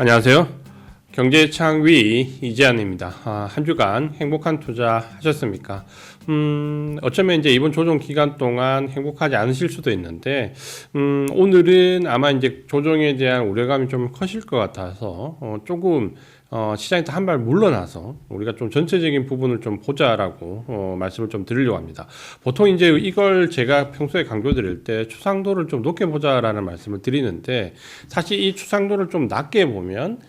안녕하세요. 경제창위 이재한입니다. 한 주간 행복한 투자 하셨습니까? 어쩌면 이제 이번 조정 기간 동안 행복하지 않으실 수도 있는데, 오늘은 아마 이제 조정에 대한 우려감이 좀 커질 것 같아서, 조금, 시장에서 한 발 물러나서 우리가 좀 전체적인 부분을 좀 보자라고, 말씀을 좀 드리려고 합니다. 보통 이제 이걸 제가 평소에 강조드릴 때 추상도를 좀 높게 보자라는 말씀을 드리는데, 사실 이 추상도를 좀 낮게 보면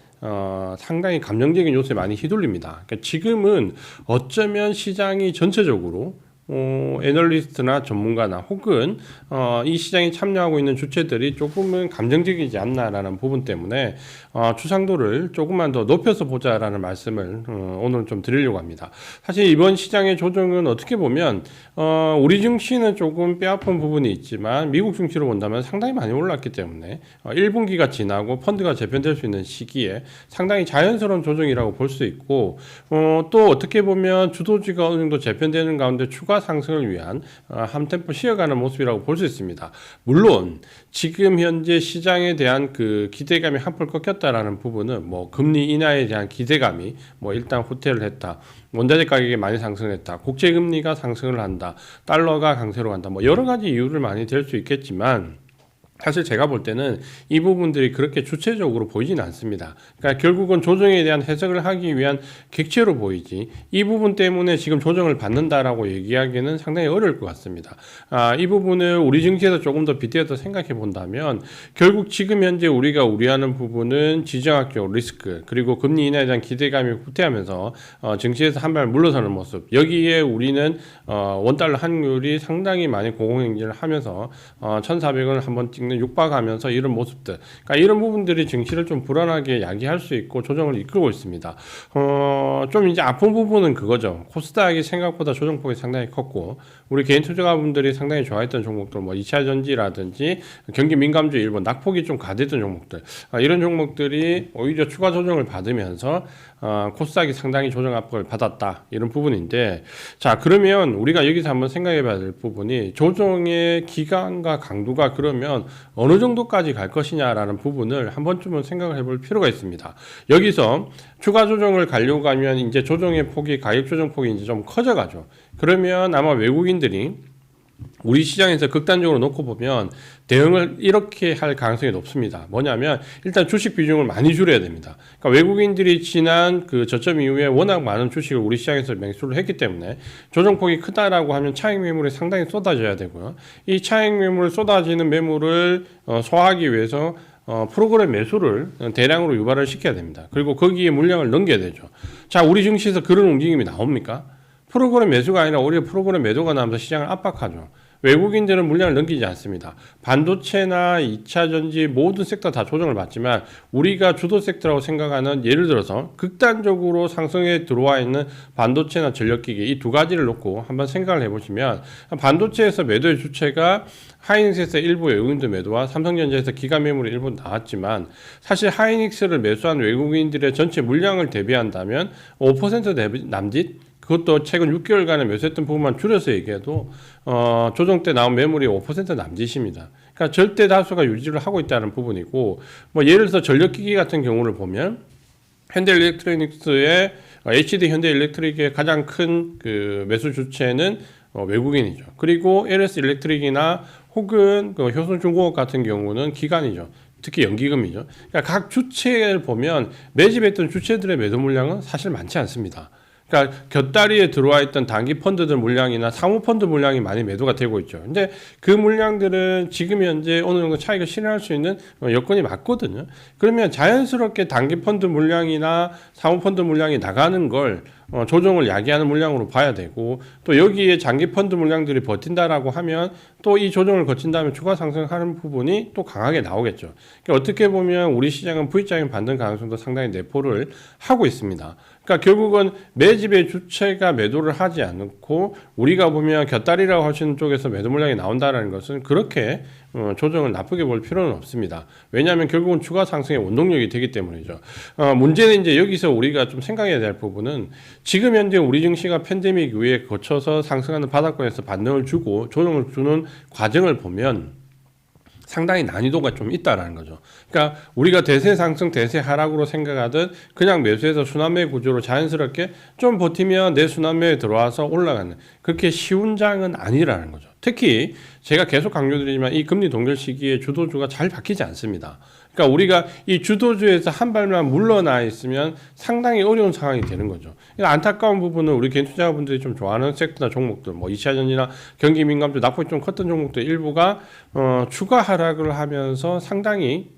상당히 감정적인 요소에 많이 휘둘립니다. 그러니까 지금은 어쩌면 시장이 전체적으로 애널리스트나 전문가나 혹은 이 시장에 참여하고 있는 주체들이 조금은 감정적이지 않나라는 부분 때문에 추상도를 조금만 더 높여서 보자라는 말씀을 오늘 좀 드리려고 합니다. 사실 이번 시장의 조정은 어떻게 보면 우리 증시는 조금 뼈아픈 부분이 있지만 미국 증시로 본다면 상당히 많이 올랐기 때문에 1분기가 지나고 펀드가 재편될 수 있는 시기에 상당히 자연스러운 조정이라고 볼 수 있고 또 어떻게 보면 주도주가 어느 정도 재편되는 가운데 추가 상승을 위한 한 템포 쉬어가는 모습이라고 볼 수 있습니다. 물론 지금 현재 시장에 대한 그 기대감이 한풀 꺾였다라는 부분은 뭐 금리 인하에 대한 기대감이 뭐 일단 후퇴를 했다. 원자재 가격이 많이 상승했다. 국제 금리가 상승을 한다. 달러가 강세로 간다. 뭐 여러 가지 이유를 많이 될 수 있겠지만 사실 제가 볼 때는 이 부분들이 그렇게 주체적으로 보이지는 않습니다. 그러니까 결국은 조정에 대한 해석을 하기 위한 객체로 보이지 이 부분 때문에 지금 조정을 받는다라고 얘기하기는 상당히 어려울 것 같습니다. 이 부분을 우리 증시에서 조금 더 빗대어서 생각해 본다면 결국 지금 현재 우리가 우려하는 부분은 지정학적 리스크 그리고 금리 인하에 대한 기대감이 후퇴하면서 증시에서 한 발 물러서는 모습 여기에 우리는 원달러 환율이 상당히 많이 고공행진을 하면서 1,400원을 한번 찍는 육박하면서 이런 모습들, 그러니까 이런 부분들이 증시를 좀 불안하게 야기할 수 있고 조정을 이끌고 있습니다. 좀 이제 아픈 부분은 그거죠. 코스닥이 생각보다 조정폭이 상당히 컸고 우리 개인 투자가분들이 상당히 좋아했던 종목들, 뭐 2차 전지라든지 경기 민감주 일본 낙폭이 좀 가됐던 종목들, 이런 종목들이 오히려 추가 조정을 받으면서 코스닥이 상당히 조정 압박을 받았다 이런 부분인데, 자 그러면 우리가 여기서 한번 생각해봐야 될 부분이 조정의 기간과 강도가 그러면 어느 정도까지 갈 것이냐라는 부분을 한 번쯤은 생각을 해볼 필요가 있습니다. 여기서 추가 조정을 가려고 하면 이제 조정의 폭이 가격 조정 폭이 이제 좀 커져가죠. 그러면 아마 외국인들이 우리 시장에서 극단적으로 놓고 보면 대응을 이렇게 할 가능성이 높습니다. 뭐냐면 일단 주식 비중을 많이 줄여야 됩니다. 그러니까 외국인들이 지난 그 저점 이후에 워낙 많은 주식을 우리 시장에서 매수를 했기 때문에 조정폭이 크다라고 하면 차익 매물이 상당히 쏟아져야 되고요. 이 차익 매물 쏟아지는 매물을 소화하기 위해서 프로그램 매수를 대량으로 유발을 시켜야 됩니다. 그리고 거기에 물량을 넘겨야 되죠. 자, 우리 증시에서 그런 움직임이 나옵니까? 프로그램 매수가 아니라 오히려 프로그램 매도가 나면서 시장을 압박하죠. 외국인들은 물량을 넘기지 않습니다. 반도체나 2차 전지 모든 섹터 다 조정을 받지만 우리가 주도 섹터라고 생각하는 예를 들어서 극단적으로 상승에 들어와 있는 반도체나 전력기기 이 두 가지를 놓고 한번 생각을 해보시면 반도체에서 매도의 주체가 하이닉스에서 일부 외국인들 매도와 삼성전자에서 기가 매물이 일부 나왔지만 사실 하이닉스를 매수한 외국인들의 전체 물량을 대비한다면 5% 남짓 그것도 최근 6개월간에 매수했던 부분만 줄여서 얘기해도 조정 때 나온 매물이 5% 남짓입니다. 그러니까 절대 다수가 유지를 하고 있다는 부분이고, 뭐 예를 들어서 전력기기 같은 경우를 보면 현대일렉트로닉스의 HD 현대일렉트릭의 가장 큰 그 매수 주체는 외국인이죠. 그리고 LS 일렉트릭이나 혹은 그 효성중공업 같은 경우는 기관이죠. 특히 연기금이죠. 그러니까 각 주체를 보면 매집했던 주체들의 매도 물량은 사실 많지 않습니다. 그러니까 곁다리에 들어와 있던 단기 펀드들 물량이나 사모 펀드 물량이 많이 매도가 되고 있죠. 근데 그 물량들은 지금 현재 어느 정도 차익을 실현할 수 있는 여건이 맞거든요. 그러면 자연스럽게 단기 펀드 물량이나 사모 펀드 물량이 나가는 걸 조정을 야기하는 물량으로 봐야 되고, 또 여기에 장기 펀드 물량들이 버틴다라고 하면 또 이 조정을 거친 다음에 추가 상승하는 부분이 또 강하게 나오겠죠. 그러니까 어떻게 보면 우리 시장은 V자인 반등 가능성도 상당히 내포를 하고 있습니다. 그러니까 결국은 매집의 주체가 매도를 하지 않고 우리가 보면 곁다리라고 하시는 쪽에서 매도 물량이 나온다는 것은 그렇게 조정을 나쁘게 볼 필요는 없습니다. 왜냐하면 결국은 추가 상승의 원동력이 되기 때문이죠. 문제는 이제 여기서 우리가 좀 생각해야 될 부분은 지금 현재 우리 증시가 팬데믹 이후에 거쳐서 상승하는 바닥권에서 반등을 주고 조정을 주는 과정을 보면 상당히 난이도가 좀 있다라는 거죠. 그러니까 우리가 대세 상승, 대세 하락으로 생각하듯 그냥 매수해서 순환매 구조로 자연스럽게 좀 버티면 내 순환매에 들어와서 올라가는 그렇게 쉬운 장은 아니라는 거죠. 특히 제가 계속 강조드리지만 이 금리 동결 시기에 주도주가 잘 바뀌지 않습니다. 그러니까 우리가 이 주도주에서 한 발만 물러나 있으면 상당히 어려운 상황이 되는 거죠. 안타까운 부분은 우리 개인 투자자분들이 좀 좋아하는 섹터나 종목들, 뭐 2차전지나 경기 민감주 낙폭이 좀 컸던 종목들 일부가 추가 하락을 하면서 상당히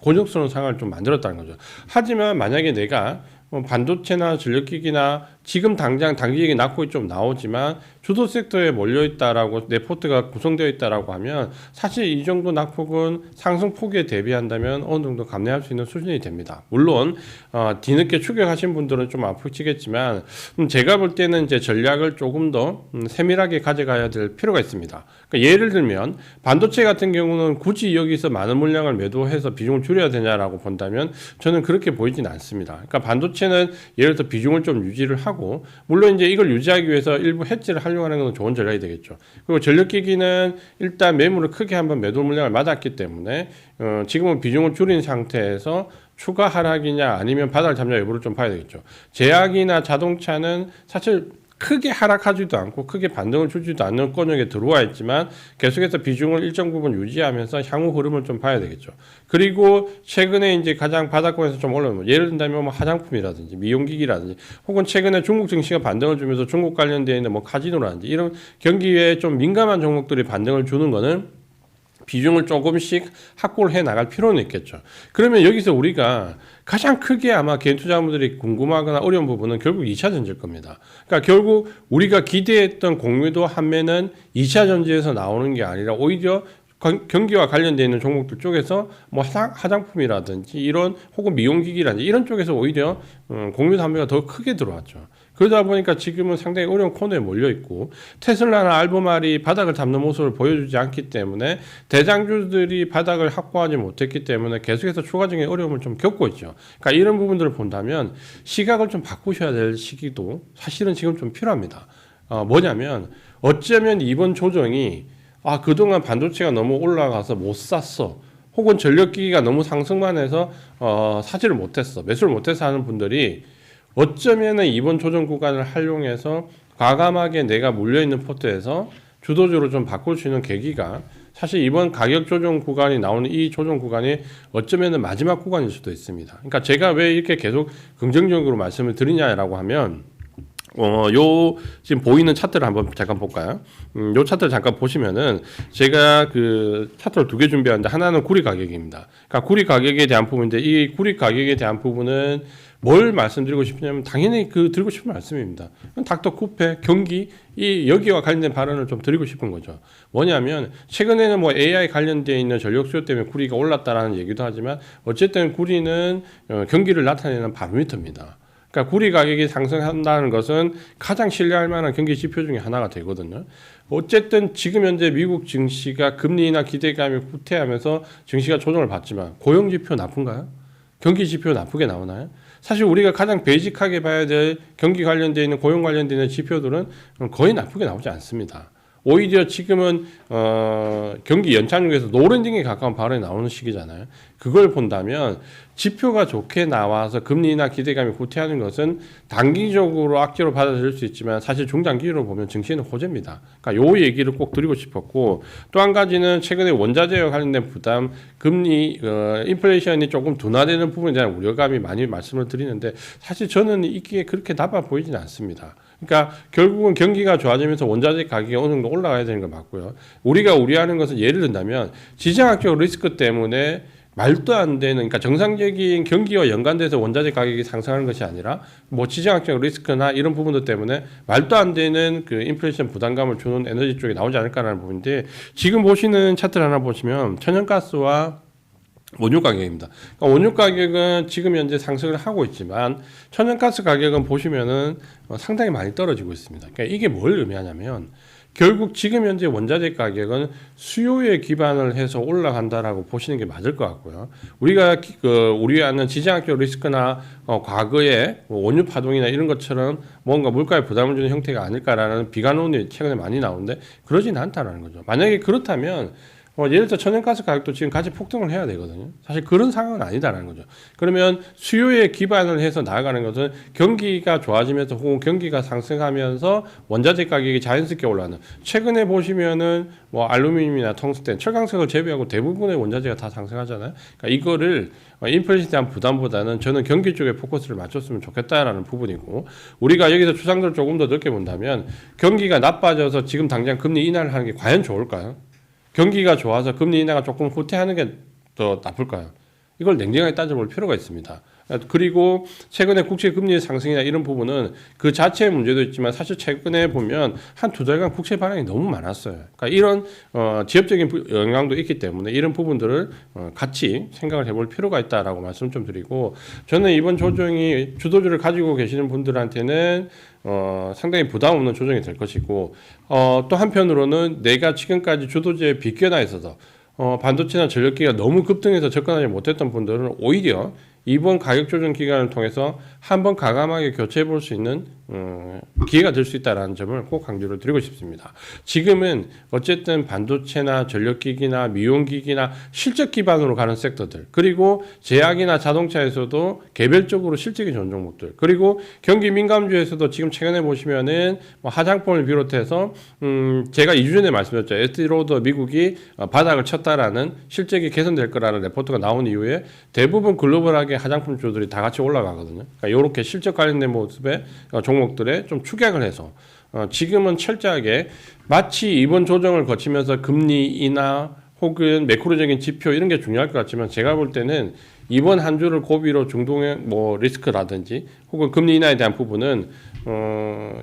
곤욕스러운 상황을 좀 만들었다는 거죠. 하지만 만약에 내가 반도체나 전력기기나 지금 당장 단기적인 낙폭이 좀 나오지만 주도 섹터에 몰려 있다라고 내 포트가 구성되어 있다라고 하면 사실 이 정도 낙폭은 상승 폭에 대비한다면 어느 정도 감내할 수 있는 수준이 됩니다. 물론 뒤늦게 추격하신 분들은 좀 아프시겠지만 제가 볼 때는 이제 전략을 조금 더 세밀하게 가져가야 될 필요가 있습니다. 그러니까 예를 들면 반도체 같은 경우는 굳이 여기서 많은 물량을 매도해서 비중을 줄여야 되냐라고 본다면 저는 그렇게 보이진 않습니다. 그러니까 반도체는 예를 들어 비중을 좀 유지를 하고 물론 이제 이걸 유지하기 위해서 일부 해지를 하려고 하는 건 좋은 전략이 되겠죠. 그리고 전력기기는 일단 매물을 크게 한번 매도 물량을 맞았기 때문에 지금은 비중을 줄인 상태에서 추가 하락이냐 아니면 바닥을 잡냐 여부를 좀 봐야 되겠죠. 제약이나 자동차는 사실 크게 하락하지도 않고 크게 반등을 주지도 않는 권역에 들어와 있지만 계속해서 비중을 일정 부분 유지하면서 향후 흐름을 좀 봐야 되겠죠. 그리고 최근에 이제 가장 바닥권에서 좀 올라오면 예를 든다면 뭐 화장품이라든지 미용기기라든지 혹은 최근에 중국 증시가 반등을 주면서 중국 관련되어 있는 뭐 카지노라든지 이런 경기에 좀 민감한 종목들이 반등을 주는 거는 비중을 조금씩 확보를 해 나갈 필요는 있겠죠. 그러면 여기서 우리가 가장 크게 아마 개인 투자자분들이 궁금하거나 어려운 부분은 결국 2차 전지일 겁니다. 그러니까 결국 우리가 기대했던 공매도 한매는 2차 전지에서 나오는 게 아니라 오히려 경기와 관련되어 있는 종목들 쪽에서 뭐 화장품이라든지 이런 혹은 미용기기라든지 이런 쪽에서 오히려 공매도 한매가 더 크게 들어왔죠. 그러다 보니까 지금은 상당히 어려운 코너에 몰려 있고 테슬라나 알보말이 바닥을 잡는 모습을 보여주지 않기 때문에 대장주들이 바닥을 확보하지 못했기 때문에 계속해서 추가적인 어려움을 좀 겪고 있죠. 그러니까 이런 부분들을 본다면 시각을 좀 바꾸셔야 될 시기도 사실은 지금 좀 필요합니다. 뭐냐면 어쩌면 이번 조정이 그동안 반도체가 너무 올라가서 못 샀어. 혹은 전력기기가 너무 상승만 해서 사지를 못했어. 매수를 못해서 하는 분들이 어쩌면은 이번 조정 구간을 활용해서 과감하게 내가 물려있는 포트에서 주도주로 좀 바꿀 수 있는 계기가 사실 이번 가격 조정 구간이 나오는 이 조정 구간이 어쩌면은 마지막 구간일 수도 있습니다. 그러니까 제가 왜 이렇게 계속 긍정적으로 말씀을 드리냐라고 하면 요 지금 보이는 차트를 한번 잠깐 볼까요? 요 차트를 잠깐 보시면은 제가 그 차트를 두 개 준비하는데 하나는 구리 가격입니다. 그러니까 구리 가격에 대한 부분인데 이 구리 가격에 대한 부분은 뭘 말씀드리고 싶냐면 당연히 그 드리고 싶은 말씀입니다. 닥터 쿠페 경기 이 여기와 관련된 발언을 좀 드리고 싶은 거죠. 뭐냐면 최근에는 뭐 AI 관련되어 있는 전력 수요 때문에 구리가 올랐다라는 얘기도 하지만 어쨌든 구리는 경기를 나타내는 바로미터입니다. 그러니까 구리 가격이 상승한다는 것은 가장 신뢰할 만한 경기 지표 중에 하나가 되거든요. 어쨌든 지금 현재 미국 증시가 금리나 기대감이 후퇴하면서 증시가 조정을 받지만 고용 지표 나쁜가요? 경기 지표 나쁘게 나오나요? 사실 우리가 가장 베이직하게 봐야 될 경기 관련되어 있는 고용 관련되어 있는 지표들은 거의 나쁘게 나오지 않습니다. 오히려 지금은 경기 연착륙에서 노른징에 가까운 발언이 나오는 시기잖아요. 그걸 본다면 지표가 좋게 나와서 금리나 기대감이 후퇴하는 것은 단기적으로 악재로 받아들일 수 있지만 사실 중장기로 보면 증시는 호재입니다. 그러니까 요 얘기를 꼭 드리고 싶었고 또 한 가지는 최근에 원자재와 관련된 부담, 금리, 인플레이션이 조금 둔화되는 부분에 대한 우려감이 많이 말씀을 드리는데 사실 저는 이게 그렇게 나빠 보이지는 않습니다. 그러니까 결국은 경기가 좋아지면서 원자재 가격이 어느 정도 올라가야 되는 거 맞고요. 우리가 우려하는 것은 예를 든다면 지정학적 리스크 때문에 말도 안 되는, 그러니까 정상적인 경기와 연관돼서 원자재 가격이 상승하는 것이 아니라 뭐 지정학적 리스크나 이런 부분들 때문에 말도 안 되는 그 인플레이션 부담감을 주는 에너지 쪽이 나오지 않을까라는 부분인데 지금 보시는 차트를 하나 보시면 천연가스와 원유 가격입니다. 그러니까 원유 가격은 지금 현재 상승을 하고 있지만 천연가스 가격은 보시면은 상당히 많이 떨어지고 있습니다. 그러니까 이게 뭘 의미하냐면 결국 지금 현재 원자재 가격은 수요에 기반을 해서 올라간다라고 보시는 게 맞을 것 같고요. 우리가 우리가 아는 지정학적 리스크나 과거에 원유 파동이나 이런 것처럼 뭔가 물가에 부담을 주는 형태가 아닐까라는 비관론이 최근에 많이 나오는데 그러진 않다라는 거죠. 만약에 그렇다면 예를 들어 천연가스 가격도 지금 같이 폭등을 해야 되거든요. 사실 그런 상황은 아니다라는 거죠. 그러면 수요에 기반을 해서 나아가는 것은 경기가 좋아지면서 혹은 경기가 상승하면서 원자재 가격이 자연스럽게 올라가는. 최근에 보시면은 뭐 알루미늄이나 텅스텐, 철강석을 제외하고 대부분의 원자재가 다 상승하잖아요. 그러니까 이거를 인플레이션에 대한 부담보다는 저는 경기 쪽에 포커스를 맞췄으면 좋겠다라는 부분이고, 우리가 여기서 추상들을 조금 더 넓게 본다면 경기가 나빠져서 지금 당장 금리 인하를 하는 게 과연 좋을까요? 경기가 좋아서 금리 인하가 조금 후퇴하는 게 더 나쁠까요? 이걸 냉정하게 따져볼 필요가 있습니다. 그리고 최근에 국채 금리의 상승이나 이런 부분은 그 자체의 문제도 있지만 사실 최근에 보면 한 두 달간 국채 발행이 너무 많았어요. 그러니까 이런 지역적인 영향도 있기 때문에 이런 부분들을 같이 생각을 해볼 필요가 있다라고 말씀 좀 드리고, 저는 이번 조정이 주도주를 가지고 계시는 분들한테는 상당히 부담 없는 조정이 될 것이고, 또 한편으로는 내가 지금까지 주도주에 비껴나 있어서 반도체나 전력기가 너무 급등해서 접근하지 못했던 분들은 오히려 이번 가격 조정 기간을 통해서 한번 과감하게 교체해 볼 수 있는 기회가 될 수 있다는 점을 꼭 강조를 드리고 싶습니다. 지금은 어쨌든 반도체나 전력기기나 미용기기나 실적 기반으로 가는 섹터들, 그리고 제약이나 자동차에서도 개별적으로 실적이 좋은 종목들, 그리고 경기 민감주에서도 지금 최근에 보시면은 뭐 화장품을 비롯해서 제가 2주 전에 말씀드렸죠. 에스티로더 미국이 바닥을 쳤다라는 실적이 개선될 거라는 레포트가 나온 이후에 대부분 글로벌하게 화장품주들이 다 같이 올라가거든요. 그러니까 이렇게 실적 관련된 모습의 종목들에 좀 축약을 해서 지금은 철저하게 마치 이번 조정을 거치면서 금리 인하 혹은 매크로적인 지표 이런 게 중요할 것 같지만, 제가 볼 때는 이번 한 주를 고비로 중동의 뭐 리스크라든지 혹은 금리 인하에 대한 부분은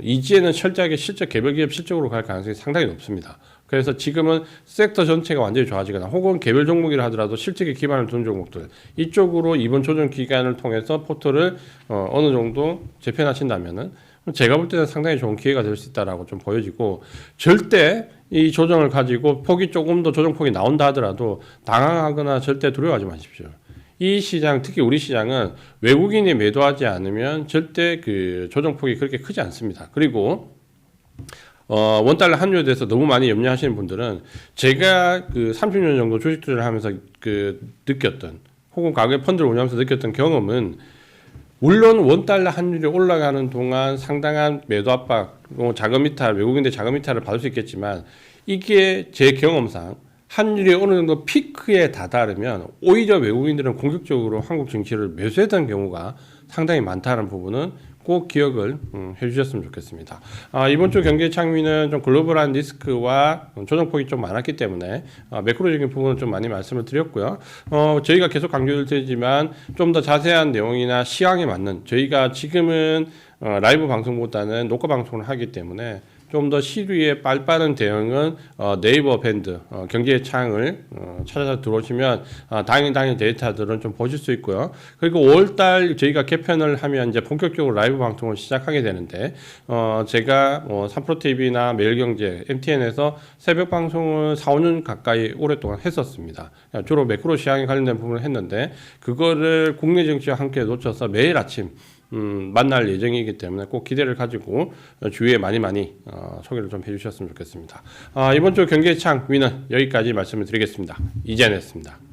이제는 철저하게 실적 개별 기업 실적으로 갈 가능성이 상당히 높습니다. 그래서 지금은 섹터 전체가 완전히 좋아지거나 혹은 개별 종목이라 하더라도 실적에 기반을 둔 종목들, 이쪽으로 이번 조정 기간을 통해서 포트를 어느 정도 재편하신다면은 제가 볼 때는 상당히 좋은 기회가 될 수 있다라고 좀 보여지고, 절대 이 조정을 가지고 폭이 조금 더 조정폭이 나온다 하더라도 당황하거나 절대 두려워하지 마십시오. 이 시장, 특히 우리 시장은 외국인이 매도하지 않으면 절대 그 조정폭이 그렇게 크지 않습니다. 그리고 원달러 환율에 대해서 너무 많이 염려하시는 분들은 제가 그 30년 정도 주식 투자를 하면서 그 느꼈던, 혹은 가계 펀드를 운영하면서 느꼈던 경험은, 물론 원달러 환율이 올라가는 동안 상당한 매도 압박, 자금 이탈, 외국인들 자금 이탈을 받을 수 있겠지만, 이게 제 경험상 환율이 어느 정도 피크에 다다르면 오히려 외국인들은 공격적으로 한국 증시를 매수했던 경우가 상당히 많다는 부분은 꼭 기억을 해주셨으면 좋겠습니다. 이번 주 경기 창위는 좀 글로벌한 리스크와 조정폭이 좀 많았기 때문에 매크로적인 부분은 좀 많이 말씀을 드렸고요. 저희가 계속 강조를 드리지만 좀 더 자세한 내용이나 시황에 맞는, 저희가 지금은 라이브 방송보다는 녹화 방송을 하기 때문에 좀 더 시류에 빠른 대응은 네이버 밴드 경제의 창을 찾아서 들어오시면 당일 데이터들은 좀 보실 수 있고요. 그리고 5월달 저희가 개편을 하면 이제 본격적으로 라이브 방송을 시작하게 되는데, 제가 3프로TV나 매일경제, MTN에서 새벽 방송을 4, 5년 가까이 오랫동안 했었습니다. 주로 매크로 시황에 관련된 부분을 했는데, 그거를 국내 정치와 함께 놓쳐서 매일 아침 만날 예정이기 때문에 꼭 기대를 가지고 주위에 많이 소개를 좀 해주셨으면 좋겠습니다. 이번 주 경제창 위는 여기까지 말씀을 드리겠습니다. 이재현이었습니다.